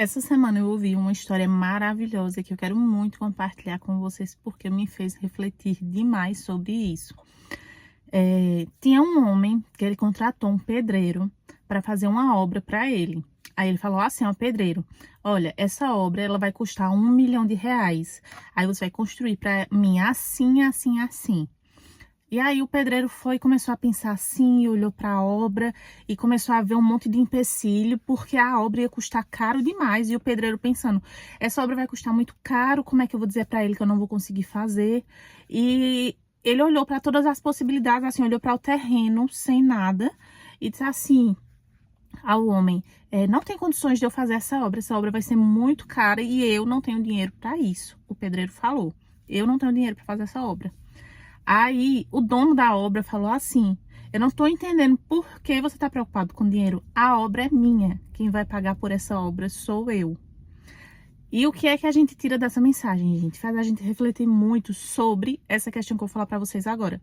Essa semana eu ouvi uma história maravilhosa que eu quero muito compartilhar com vocês, porque me fez refletir demais sobre isso. Tinha um homem que ele contratou um pedreiro para fazer uma obra para ele. Aí ele falou assim ao pedreiro: olha, essa obra ela vai custar R$ 1 milhão. Aí você vai construir para mim assim, assim, assim. E aí o pedreiro foi e começou a pensar assim, e olhou para a obra e começou a ver um monte de empecilho, porque a obra ia custar caro demais. E o pedreiro pensando, essa obra vai custar muito caro, como é que eu vou dizer para ele que eu não vou conseguir fazer? E ele olhou para todas as possibilidades, assim, olhou para o terreno sem nada e disse assim ao homem: não tem condições de eu fazer essa obra vai ser muito cara e eu não tenho dinheiro para isso. O pedreiro falou: eu não tenho dinheiro para fazer essa obra. Aí o dono da obra falou assim: eu não estou entendendo por que você está preocupado com dinheiro. A obra é minha. Quem vai pagar por essa obra sou eu. E o que é que a gente tira dessa mensagem, gente? Faz a gente refletir muito sobre essa questão que eu vou falar para vocês agora.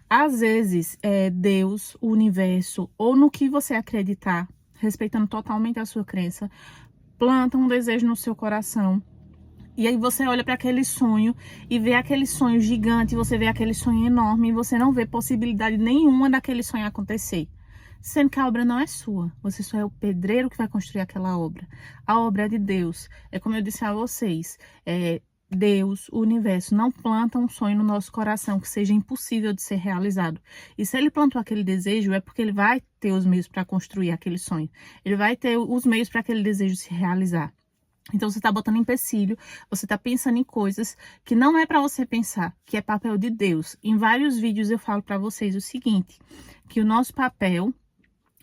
Às vezes, Deus, o universo, ou no que você acreditar, respeitando totalmente a sua crença, planta um desejo no seu coração. E aí você olha para aquele sonho e vê aquele sonho gigante, você vê aquele sonho enorme e você não vê possibilidade nenhuma daquele sonho acontecer. Sendo que a obra não é sua, você só é o pedreiro que vai construir aquela obra. A obra é de Deus. É como eu disse a vocês, Deus, o universo, não planta um sonho no nosso coração que seja impossível de ser realizado. E se ele plantou aquele desejo, é porque ele vai ter os meios para construir aquele sonho. Ele vai ter os meios para aquele desejo se realizar. Então, você está botando empecilho, você está pensando em coisas que não é para você pensar, que é papel de Deus. Em vários vídeos eu falo para vocês o seguinte, que o nosso papel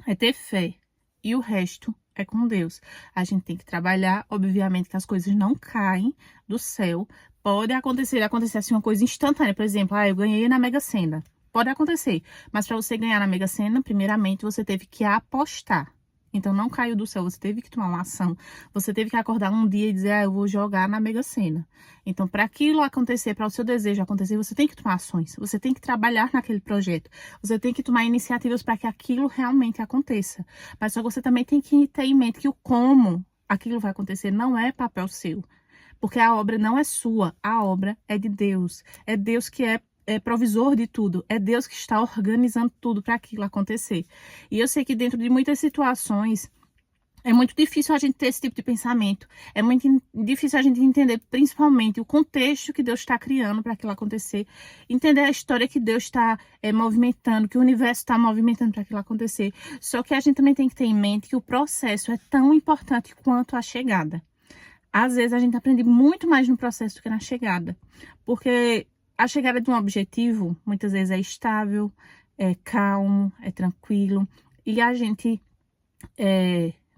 é ter fé e o resto é com Deus. A gente tem que trabalhar, obviamente que as coisas não caem do céu. Pode acontecer assim uma coisa instantânea, por exemplo, eu ganhei na Mega Sena. Pode acontecer, mas para você ganhar na Mega Sena, primeiramente você teve que apostar. Então, não caiu do céu, você teve que tomar uma ação. Você teve que acordar um dia e dizer, eu vou jogar na Mega Sena. Então, para aquilo acontecer, para o seu desejo acontecer, você tem que tomar ações. Você tem que trabalhar naquele projeto. Você tem que tomar iniciativas para que aquilo realmente aconteça. Mas só que você também tem que ter em mente que o como aquilo vai acontecer não é papel seu. Porque a obra não é sua, a obra é de Deus. É Deus que é provisor de tudo, é Deus que está organizando tudo para aquilo acontecer. E eu sei que dentro de muitas situações é muito difícil a gente ter esse tipo de pensamento, é muito difícil a gente entender principalmente o contexto que Deus está criando para aquilo acontecer, entender a história que Deus está movimentando, que o universo está movimentando para aquilo acontecer. Só que a gente também tem que ter em mente que o processo é tão importante quanto a chegada. Às vezes a gente aprende muito mais no processo do que na chegada, porque a chegada de um objetivo, muitas vezes é estável, é calmo, é tranquilo. E a gente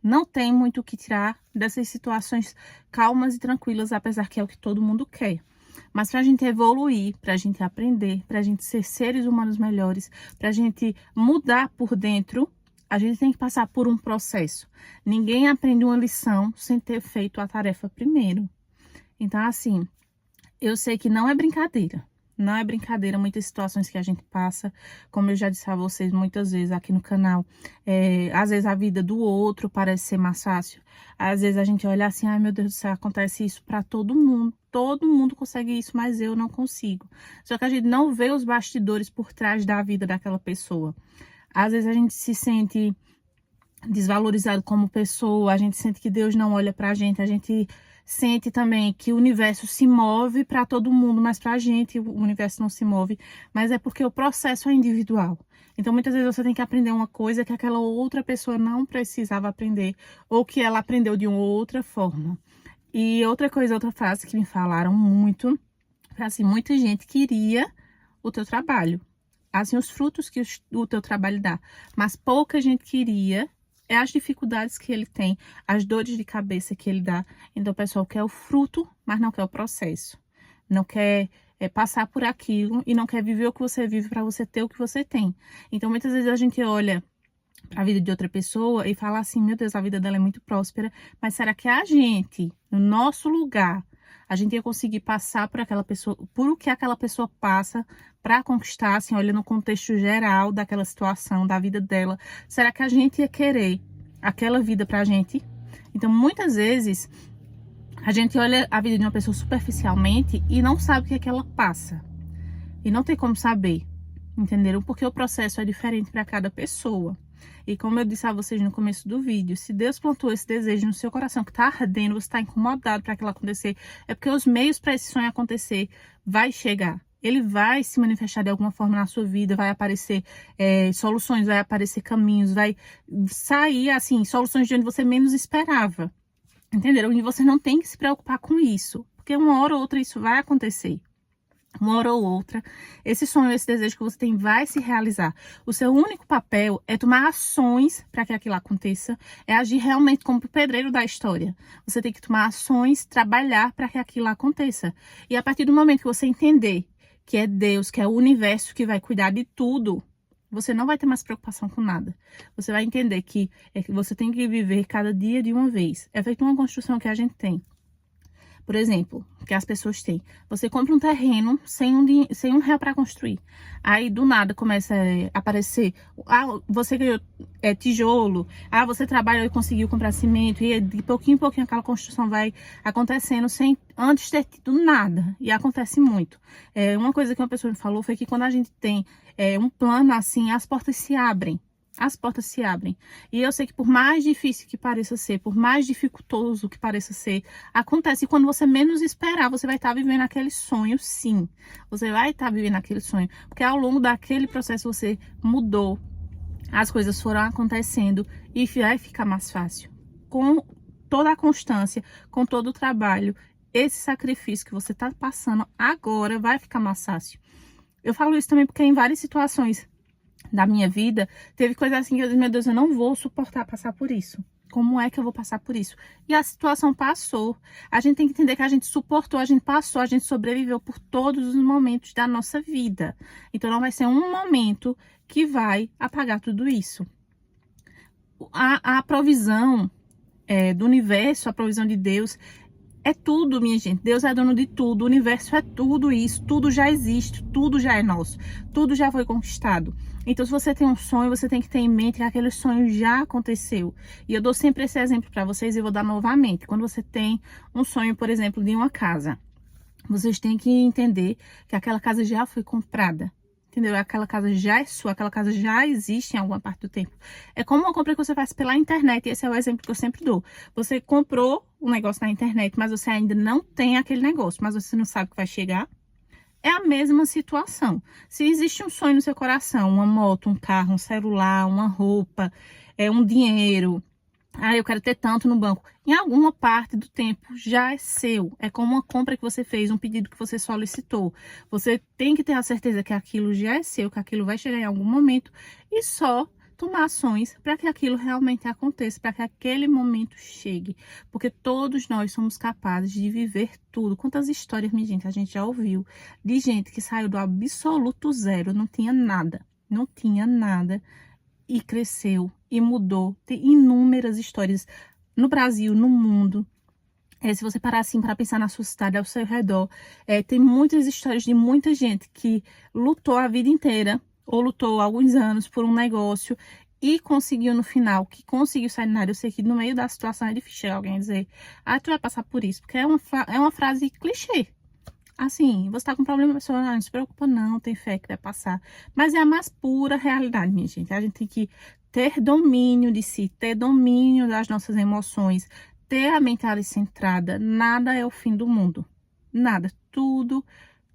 não tem muito o que tirar dessas situações calmas e tranquilas, apesar que é o que todo mundo quer. Mas para a gente evoluir, para a gente aprender, para a gente ser seres humanos melhores, para a gente mudar por dentro, a gente tem que passar por um processo. Ninguém aprende uma lição sem ter feito a tarefa primeiro. Então, assim, eu sei que não é brincadeira. Não é brincadeira muitas situações que a gente passa, como eu já disse a vocês muitas vezes aqui no canal. Às vezes a vida do outro parece ser mais fácil. Às vezes a gente olha assim, ai meu Deus do céu, acontece isso para todo mundo. Todo mundo consegue isso, mas eu não consigo. Só que a gente não vê os bastidores por trás da vida daquela pessoa. Às vezes a gente se sente desvalorizado como pessoa, a gente sente que Deus não olha pra gente, a gente sente também que o universo se move para todo mundo, mas pra gente o universo não se move, mas é porque o processo é individual. Então muitas vezes você tem que aprender uma coisa que aquela outra pessoa não precisava aprender, ou que ela aprendeu de uma outra forma. E outra coisa, outra frase que me falaram muito, assim, muita gente queria o teu trabalho, assim, os frutos que o teu trabalho dá, mas pouca gente queria as dificuldades que ele tem, as dores de cabeça que ele dá. Então, o pessoal quer o fruto, mas não quer o processo. Não quer passar por aquilo e não quer viver o que você vive para você ter o que você tem. Então, muitas vezes a gente olha para a vida de outra pessoa e fala assim, meu Deus, a vida dela é muito próspera, mas será que a gente, no nosso lugar, a gente ia conseguir passar por aquela pessoa, por o que aquela pessoa passa para conquistar, assim, olha no contexto geral daquela situação, da vida dela? Será que a gente ia querer aquela vida pra gente? Então, muitas vezes, a gente olha a vida de uma pessoa superficialmente e não sabe o que é que ela passa. E não tem como saber, entenderam? Porque o processo é diferente para cada pessoa. E como eu disse a vocês no começo do vídeo, se Deus plantou esse desejo no seu coração que está ardendo, você está incomodado para aquilo acontecer, é porque os meios para esse sonho acontecer vai chegar. Ele vai se manifestar de alguma forma na sua vida, vai aparecer soluções, vai aparecer caminhos, vai sair, assim, soluções de onde você menos esperava. Entenderam? E você não tem que se preocupar com isso, porque uma hora ou outra isso vai acontecer. Uma hora ou outra, esse sonho, esse desejo que você tem vai se realizar. O seu único papel é tomar ações para que aquilo aconteça, é agir realmente como o pedreiro da história. Você tem que tomar ações, trabalhar para que aquilo aconteça. E a partir do momento que você entender que é Deus, que é o universo que vai cuidar de tudo, você não vai ter mais preocupação com nada. Você vai entender que você tem que viver cada dia de uma vez. É feito uma construção que a gente tem. Por exemplo, que as pessoas têm. Você compra um terreno sem um real para construir. Aí, do nada, começa a aparecer... você ganhou tijolo. Você trabalhou e conseguiu comprar cimento. E de pouquinho em pouquinho aquela construção vai acontecendo sem antes ter tido nada. E acontece muito. Uma coisa que uma pessoa me falou foi que quando a gente tem um plano assim, as portas se abrem. As portas se abrem. E eu sei que por mais difícil que pareça ser, por mais dificultoso que pareça ser, acontece. E quando você menos esperar, você vai estar vivendo aquele sonho, sim. Você vai estar vivendo aquele sonho. Porque ao longo daquele processo você mudou. As coisas foram acontecendo e vai ficar mais fácil. Com toda a constância, com todo o trabalho, esse sacrifício que você está passando agora vai ficar mais fácil. Eu falo isso também porque em várias situações da minha vida, teve coisa assim que eu disse, meu Deus, eu não vou suportar passar por isso. Como é que eu vou passar por isso? E a situação passou. A gente tem que entender que a gente suportou, a gente passou, a gente sobreviveu por todos os momentos da nossa vida. Então não vai ser um momento que vai apagar tudo isso. A provisão do universo, a provisão de Deus, é tudo, minha gente. Deus é dono de tudo. O universo é tudo isso. Tudo já existe. Tudo já é nosso. Tudo já foi conquistado. Então, se você tem um sonho, você tem que ter em mente que aquele sonho já aconteceu. E eu dou sempre esse exemplo para vocês e vou dar novamente. Quando você tem um sonho, por exemplo, de uma casa, vocês têm que entender que aquela casa já foi comprada. Entendeu? Aquela casa já é sua, aquela casa já existe em alguma parte do tempo. É como uma compra que você faz pela internet, e esse é o exemplo que eu sempre dou. Você comprou um negócio na internet, mas você ainda não tem aquele negócio, mas você não sabe que vai chegar. É a mesma situação. Se existe um sonho no seu coração, uma moto, um carro, um celular, uma roupa, um dinheiro... eu quero ter tanto no banco. Em alguma parte do tempo já é seu. É como uma compra que você fez, um pedido que você solicitou. Você tem que ter a certeza que aquilo já é seu, que aquilo vai chegar em algum momento e só tomar ações para que aquilo realmente aconteça, para que aquele momento chegue. Porque todos nós somos capazes de viver tudo. Quantas histórias, minha gente, a gente já ouviu de gente que saiu do absoluto zero, não tinha nada. Não tinha nada. E cresceu, e mudou. Tem inúmeras histórias no Brasil, no mundo. Se você parar assim para pensar na sua cidade, ao seu redor, tem muitas histórias de muita gente que lutou a vida inteira, ou lutou alguns anos por um negócio, e conseguiu no final, que conseguiu sair na área. Eu sei que no meio da situação é difícil chegar alguém dizer, tu vai passar por isso, porque é uma frase clichê. Assim, você tá com problema, a pessoa não se preocupa não, tem fé que vai passar. Mas é a mais pura realidade, minha gente. A gente tem que ter domínio de si, ter domínio das nossas emoções, ter a mente ali centrada. Nada é o fim do mundo. Nada. Tudo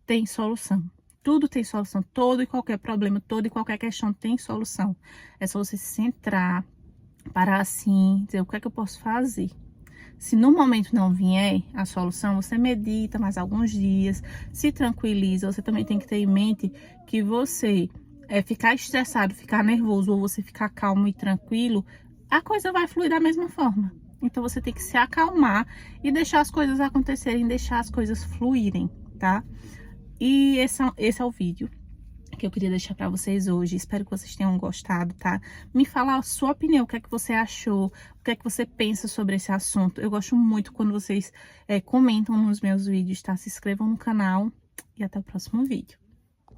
tem solução. Tudo tem solução. Todo e qualquer problema, toda e qualquer questão tem solução. É só você se centrar, parar assim, dizer o que é que eu posso fazer. Se no momento não vier a solução, você medita mais alguns dias, se tranquiliza. Você também tem que ter em mente que você ficar estressado, ficar nervoso ou você ficar calmo e tranquilo, a coisa vai fluir da mesma forma. Então você tem que se acalmar e deixar as coisas acontecerem, deixar as coisas fluírem, tá? E esse é o vídeo que eu queria deixar para vocês hoje. Espero que vocês tenham gostado, tá? Me fala a sua opinião, o que é que você achou, o que é que você pensa sobre esse assunto. Eu gosto muito quando vocês comentam nos meus vídeos, tá? Se inscrevam no canal e até o próximo vídeo.